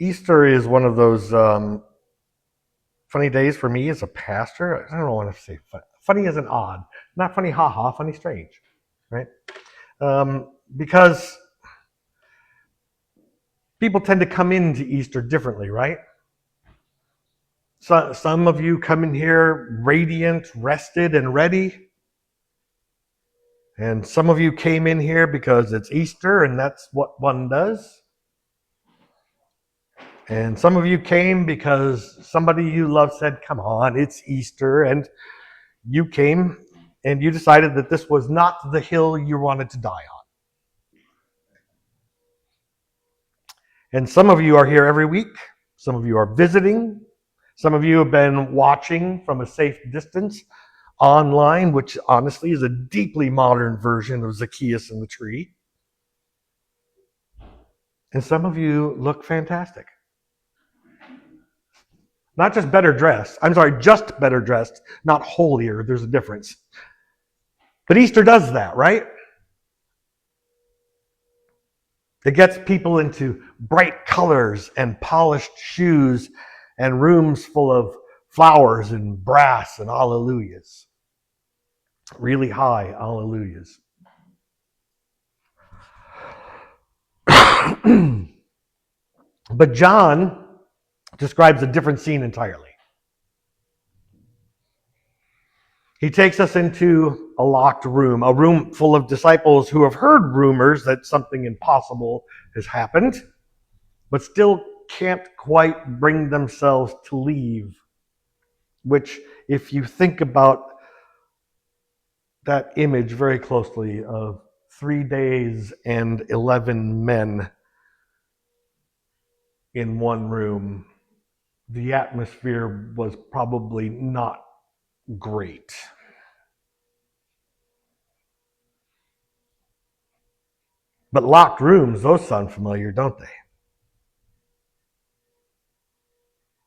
Easter is one of those funny days for me as a pastor. I don't want to say funny as an odd, not funny haha, funny strange, right? Because people tend to come into Easter differently, right? So, some of you come in here radiant, rested, and ready. And some of you came in here because it's Easter and that's what one does. And some of you came because somebody you love said, come on, it's Easter. And you came and you decided that this was not the hill you wanted to die on. And some of you are here every week. Some of you are visiting. Some of you have been watching from a safe distance online, which honestly is a deeply modern version of Zacchaeus and the tree. And some of you look fantastic. Not just better dressed. I'm sorry, just better dressed, not holier. There's a difference. But Easter does that, right? It gets people into bright colors and polished shoes and rooms full of flowers and brass and hallelujahs. Really high hallelujahs. But John describes a different scene entirely. He takes us into a locked room, a room full of disciples who have heard rumors that something impossible has happened, but still can't quite bring themselves to leave. Which, if you think about that image very closely of 3 days and 11 men in one room, the atmosphere was probably not great. But locked rooms, those sound familiar, don't they?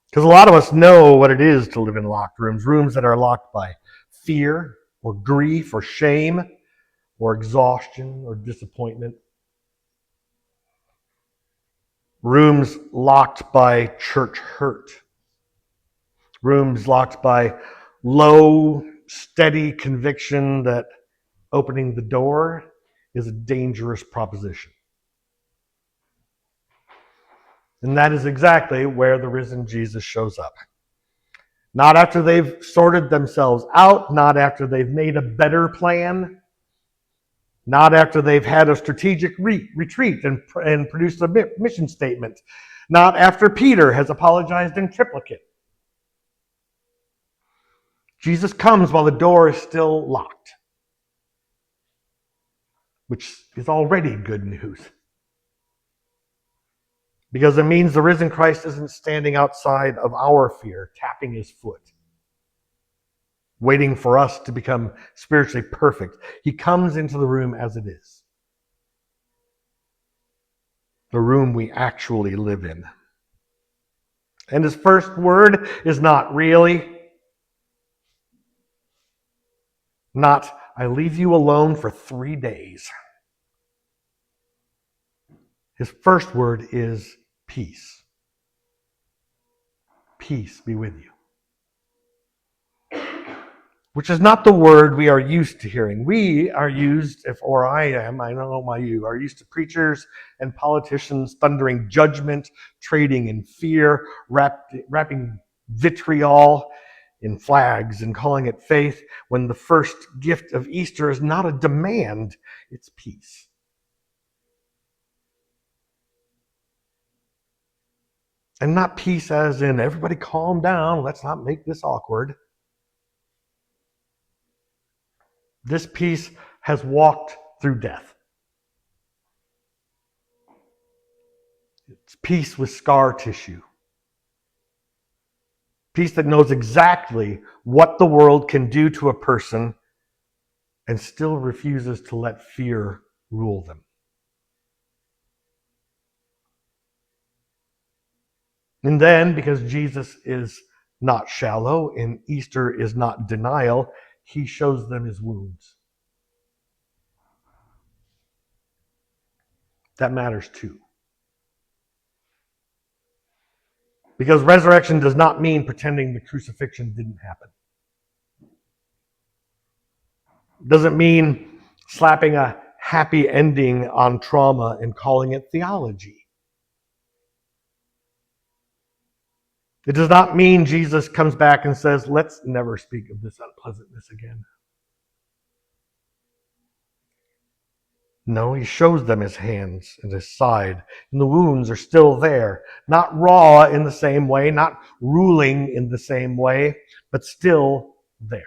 Because a lot of us know what it is to live in locked rooms, rooms that are locked by fear or grief or shame or exhaustion or disappointment. Rooms locked by church hurt. Rooms locked by low, steady conviction that opening the door is a dangerous proposition. And that is exactly where the risen Jesus shows up. Not after they've sorted themselves out, not after they've made a better plan, not after they've had a strategic retreat and produced a mission statement, not after Peter has apologized in triplicate. Jesus comes while the door is still locked, which is already good news. Because it means the risen Christ isn't standing outside of our fear, tapping his foot, waiting for us to become spiritually perfect. He comes into the room as it is, the room we actually live in. And his first word is not really, not, I leave you alone for 3 days. His first word is peace. Peace be with you. Which is not the word we are used to hearing. We are used, I don't know about you, are used to preachers and politicians thundering judgment, trading in fear, wrapping vitriol in flags and calling it faith, when the first gift of Easter is not a demand, it's peace. And not peace as in, everybody calm down, let's not make this awkward. This peace has walked through death. It's peace with scar tissue. Peace that knows exactly what the world can do to a person and still refuses to let fear rule them. And then, because Jesus is not shallow and Easter is not denial, he shows them his wounds. That matters too. Because resurrection does not mean pretending the crucifixion didn't happen. It doesn't mean slapping a happy ending on trauma and calling it theology. It does not mean Jesus comes back and says, let's never speak of this unpleasantness again. No, he shows them his hands and his side, and the wounds are still there. Not raw in the same way, not ruling in the same way, but still there.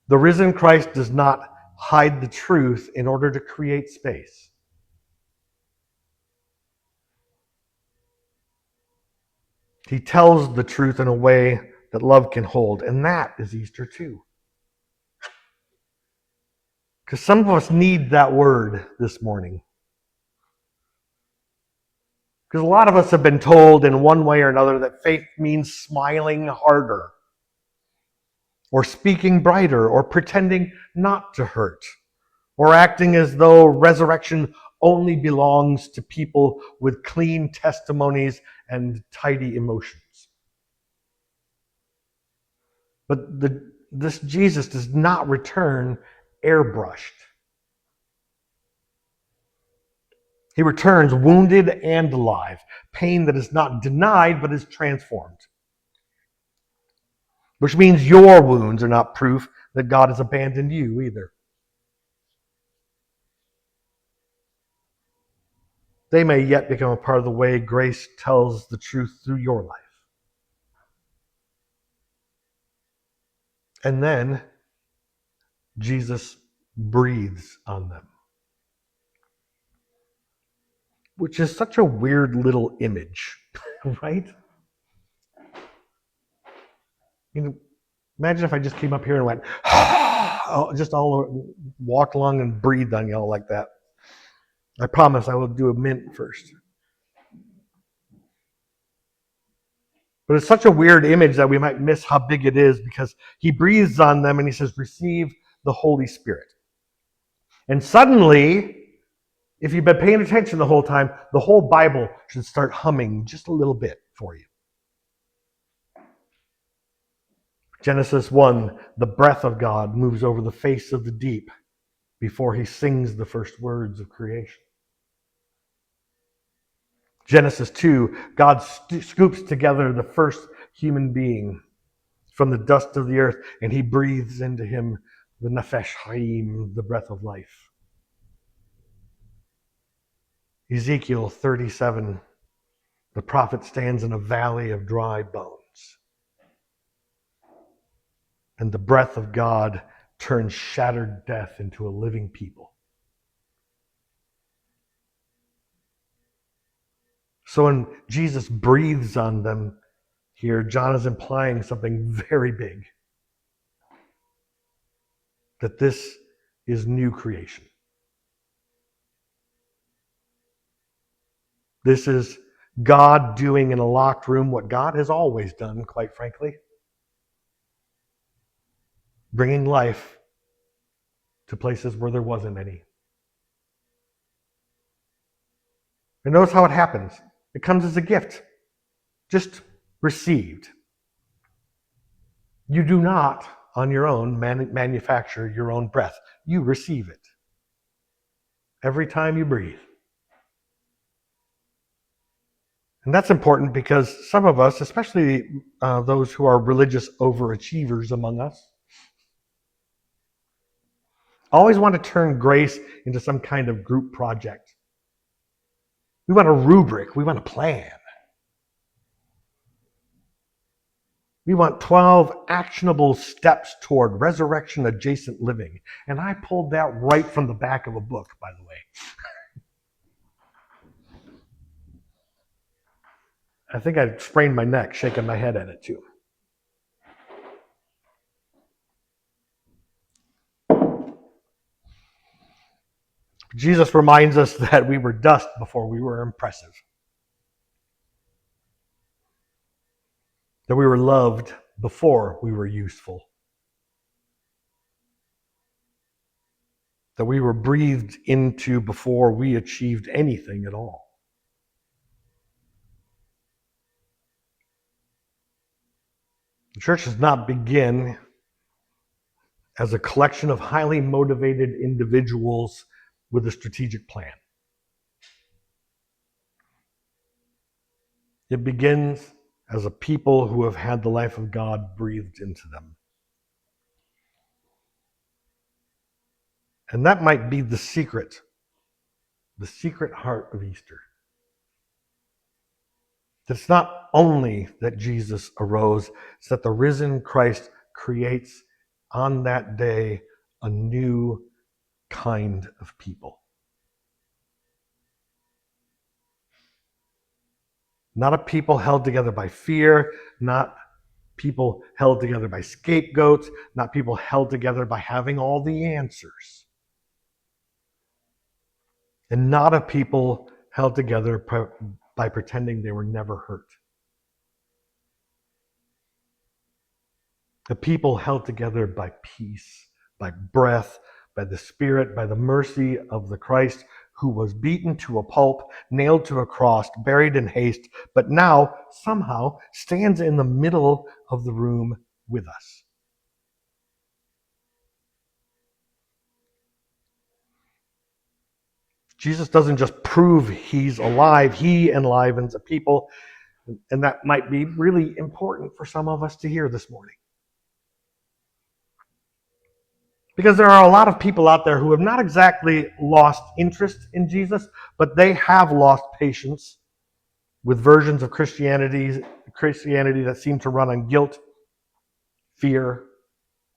The risen Christ does not hide the truth in order to create space. He tells the truth in a way that love can hold, and that is Easter too. Because some of us need that word this morning. Because a lot of us have been told in one way or another that faith means smiling harder, or speaking brighter, or pretending not to hurt, or acting as though resurrection only belongs to people with clean testimonies and tidy emotions. But this Jesus does not return airbrushed. He returns wounded and alive, pain that is not denied but is transformed. Which means your wounds are not proof that God has abandoned you either. They may yet become a part of the way grace tells the truth through your life. And then Jesus breathes on them. Which is such a weird little image, right? You know, imagine if I just came up here and went, just all walked along and breathed on y'all like that. I promise I will do a mint first. But it's such a weird image that we might miss how big it is, because he breathes on them and he says, receive the Holy Spirit. And suddenly, if you've been paying attention the whole time, the whole Bible should start humming just a little bit for you. Genesis 1, the breath of God moves over the face of the deep before he sings the first words of creation. Genesis 2, God scoops together the first human being from the dust of the earth, and he breathes into him the nefesh haim, the breath of life. Ezekiel 37, the prophet stands in a valley of dry bones. And the breath of God turns shattered death into a living people. So when Jesus breathes on them here, John is implying something very big. That this is new creation. This is God doing in a locked room what God has always done, quite frankly. Bringing life to places where there wasn't any. And notice how it happens. It comes as a gift. Just received. You do not, on your own, manufacture your own breath. You receive it. Every time you breathe. And that's important because some of us, especially those who are religious overachievers among us, always want to turn grace into some kind of group project. We want a rubric. We want a plan. We want 12 actionable steps toward resurrection adjacent living. And I pulled that right from the back of a book, by the way. I think I sprained my neck shaking my head at it too. Jesus reminds us that we were dust before we were impressive. That we were loved before we were useful. That we were breathed into before we achieved anything at all. The church does not begin as a collection of highly motivated individuals with a strategic plan. It begins as a people who have had the life of God breathed into them. And that might be the secret heart of Easter. It's not only that Jesus arose, it's that the risen Christ creates on that day a new kind of people. Not a people held together by fear, not people held together by scapegoats, not people held together by having all the answers. And not a people held together by pretending they were never hurt. A people held together by peace, by breath, by the Spirit, by the mercy of the Christ who was beaten to a pulp, nailed to a cross, buried in haste, but now somehow stands in the middle of the room with us. Jesus doesn't just prove he's alive, he enlivens a people, and that might be really important for some of us to hear this morning. Because there are a lot of people out there who have not exactly lost interest in Jesus, but they have lost patience with versions of Christianity that seem to run on guilt, fear,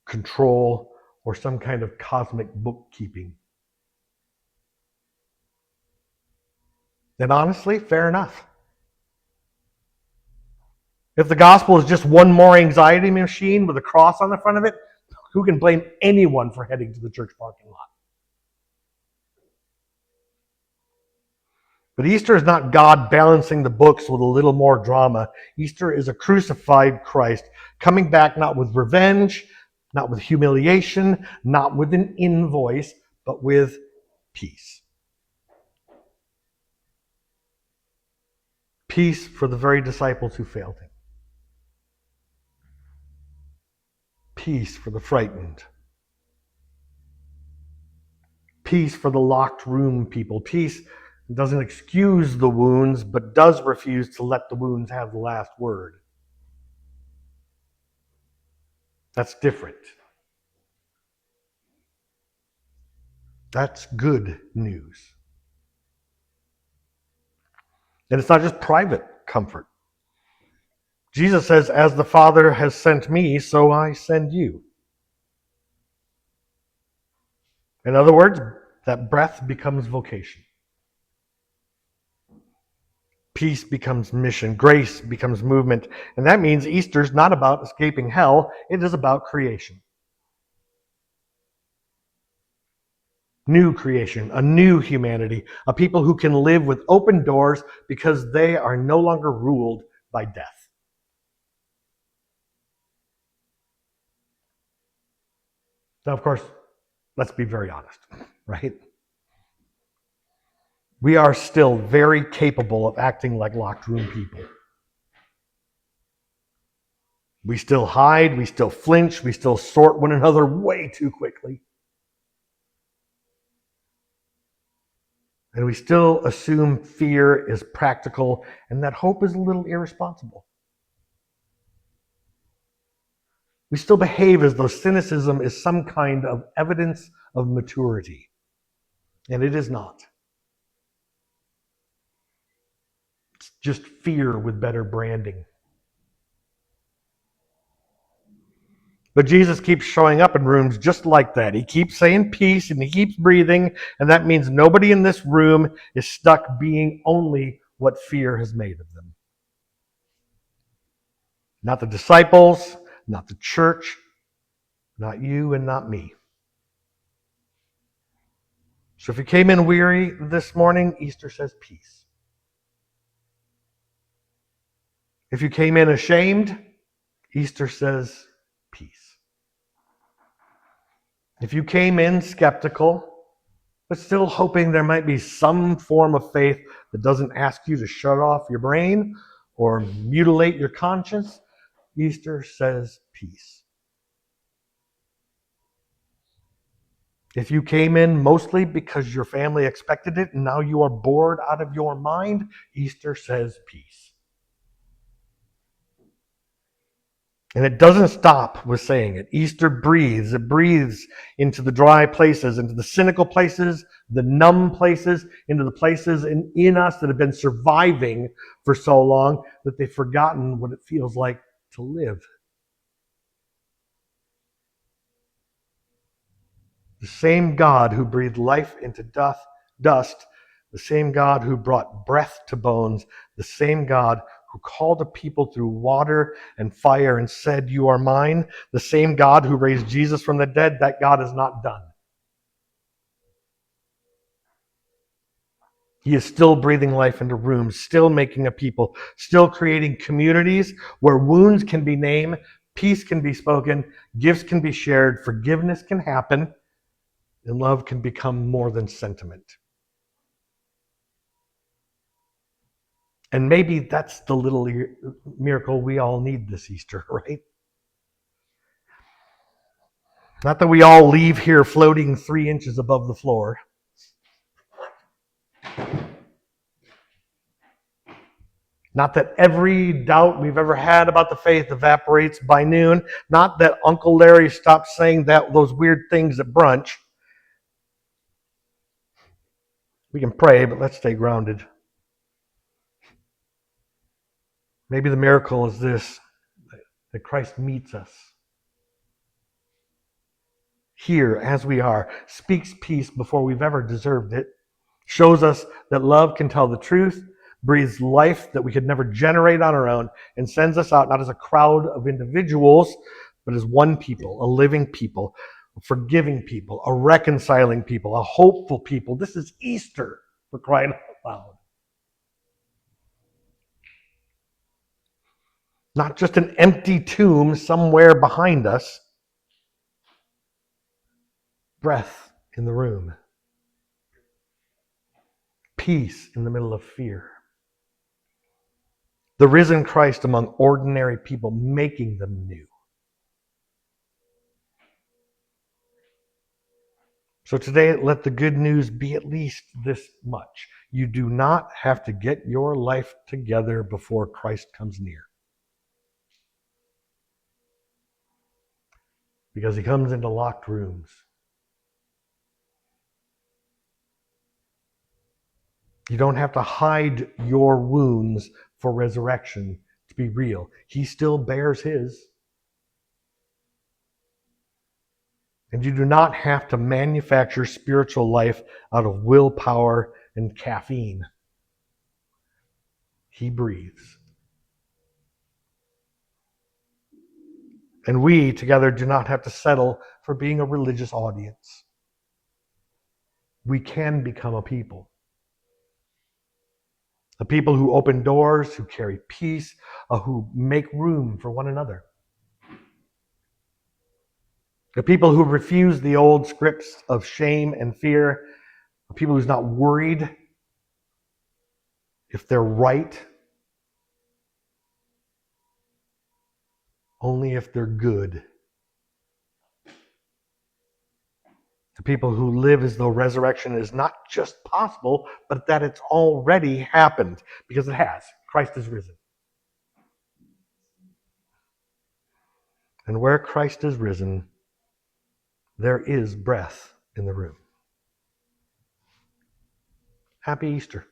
control, or some kind of cosmic bookkeeping. And honestly, fair enough. If the gospel is just one more anxiety machine with a cross on the front of it, who can blame anyone for heading to the church parking lot? But Easter is not God balancing the books with a little more drama. Easter is a crucified Christ coming back not with revenge, not with humiliation, not with an invoice, but with peace. Peace for the very disciples who failed him. Peace for the frightened. Peace for the locked room people. Peace doesn't excuse the wounds, but does refuse to let the wounds have the last word. That's different. That's good news. And it's not just private comfort. Jesus says, as the Father has sent me, so I send you. In other words, that breath becomes vocation. Peace becomes mission. Grace becomes movement. And that means Easter's not about escaping hell. It is about creation. New creation, a new humanity, a people who can live with open doors because they are no longer ruled by death. Now, of course, let's be very honest, right? We are still very capable of acting like locked room people. We still hide, we still flinch, we still sort one another way too quickly. And we still assume fear is practical and that hope is a little irresponsible. We still behave as though cynicism is some kind of evidence of maturity. And it is not. It's just fear with better branding. But Jesus keeps showing up in rooms just like that. He keeps saying peace and he keeps breathing, and that means nobody in this room is stuck being only what fear has made of them. Not the disciples, not the church, not you and not me. So if you came in weary this morning, Easter says peace. If you came in ashamed, Easter says peace. If you came in skeptical, but still hoping there might be some form of faith that doesn't ask you to shut off your brain or mutilate your conscience, Easter says peace. If you came in mostly because your family expected it and now you are bored out of your mind, Easter says peace. And it doesn't stop with saying it. Easter breathes. It breathes into the dry places, into the cynical places, the numb places, into the places in us that have been surviving for so long that they've forgotten what it feels like to live. The same God who breathed life into dust, the same God who brought breath to bones, the same God who called a people through water and fire and said, "You are mine," the same God who raised Jesus from the dead, that God is not done. He is still breathing life into rooms, still making a people, still creating communities where wounds can be named, peace can be spoken, gifts can be shared, forgiveness can happen, and love can become more than sentiment. And maybe that's the little miracle we all need this Easter, right? Not that we all leave here floating 3 inches above the floor. Not that every doubt we've ever had about the faith evaporates by noon. Not that Uncle Larry stops saying those weird things at brunch. We can pray, but let's stay grounded. Maybe the miracle is this, that Christ meets us here as we are, speaks peace before we've ever deserved it, shows us that love can tell the truth, breathes life that we could never generate on our own, and sends us out not as a crowd of individuals, but as one people, a living people, a forgiving people, a reconciling people, a hopeful people. This is Easter, for crying out loud. Not just an empty tomb somewhere behind us. Breath in the room. Peace in the middle of fear. The risen Christ among ordinary people, making them new. So today, let the good news be at least this much. You do not have to get your life together before Christ comes near. Because he comes into locked rooms. You don't have to hide your wounds for resurrection to be real. He still bears his. And you do not have to manufacture spiritual life out of willpower and caffeine. He breathes. And we together do not have to settle for being a religious audience. We can become a people. A people who open doors, who carry peace, who make room for one another. A people who refuse the old scripts of shame and fear. A people who's not worried if they're right, only if they're good. The people who live as though resurrection is not just possible, but that it's already happened, because it has. Christ is risen. And where Christ is risen, there is breath in the room. Happy Easter,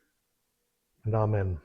and amen.